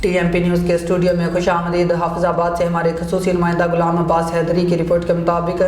TMP news के studio में खुश आमदीद। हाफिजाबाद से हमारे खसूसी नुमाइंदा गुलाम अब्बास हैदरी की रिपोर्ट के मुताबिक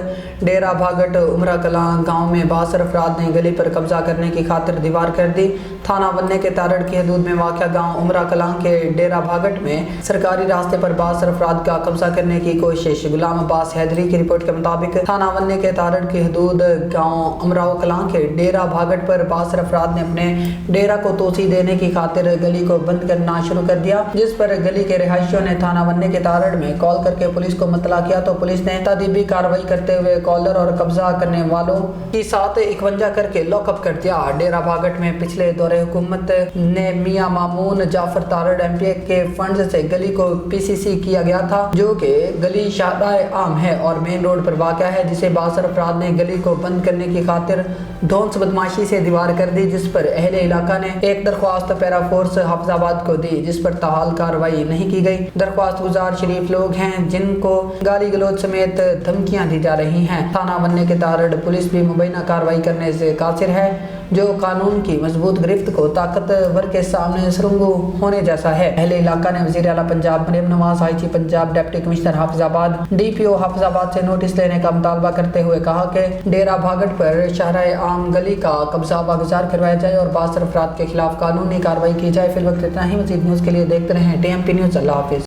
डेरा भागट उमरा कलां गांव में बासर अफराद ने गली पर कब्जा करने की खातिर दीवार कर दी। थाना वन्ने के तारड़ की हदूद में वाक़या गांव उमरा कलां के डेरा भागट में सरकारी रास्ते पर बासर अफराद का कब्जा करने की कोशिश। गुलाम अब्बास हैदरी की रिपोर्ट के मुताबिक थाना वन्ने के तारड़ की हदूद गांव उमरा कलां के डेरा भागट पर बासर अफराद ने अपने डेरा को तोसी देने की खातिर गली को बंद करना शुरू कर दिया, जिस पर गली के रिहायशियों ने थाना वन्ने के तारड़ में कॉल करके पुलिस को मुतला किया तो पुलिस ने तदीबी कार्रवाई करते हुए कॉलर और कब्जा करने वालों की साथ 51 करके लॉकअप कर दिया। डेरा भागट में पिछले दौरे हुकूमत ने मियां मामून जाफर तारड़ MP के फंड से गली को PCC किया गया था, जो कि गली शाहराह आम है और मेन रोड पर वाक़या है, जिसे बासर अफराद ने गली को बंद करने की खातिर धौंस बदमाशी से दीवार कर दी, जिस पर अहले इलाका ने एक दरख्वास्त पैरा फोर्स हाफिजाबाद को दी, जिस पर ताहाल कार्रवाई नहीं की गई। दरख्वास्त गुजार शरीफ लोग हैं जिनको गाली गलौज समेत धमकियां दी जा रही हैं। थाना वन्ने के तारड़ पुलिस भी मुबैना कार्रवाई करने से कासिर है, जो कानून की मजबूत गिरफ्त को ताकतवर के सामने सुरंगू होने जैसा है। अहले इलाका ने वज़ीर आला Punjab Maryam Nawaz, IG Punjab, deputy commissioner Hafizabad, DPO Hafizabad से नोटिस लेने का मुतालबा करते हुए कहा कि डेरा भागट पर शाहराह आम गली का कब्जा वागुजार करवाया जाए और बासर अफराद के खिलाफ कानूनी कार्रवाई की जाए। फिल वक्त इतना ही। मज़ीद न्यूज़ के लिए देखते रहें TMP न्यूज़। अल्लाह हाफिज़।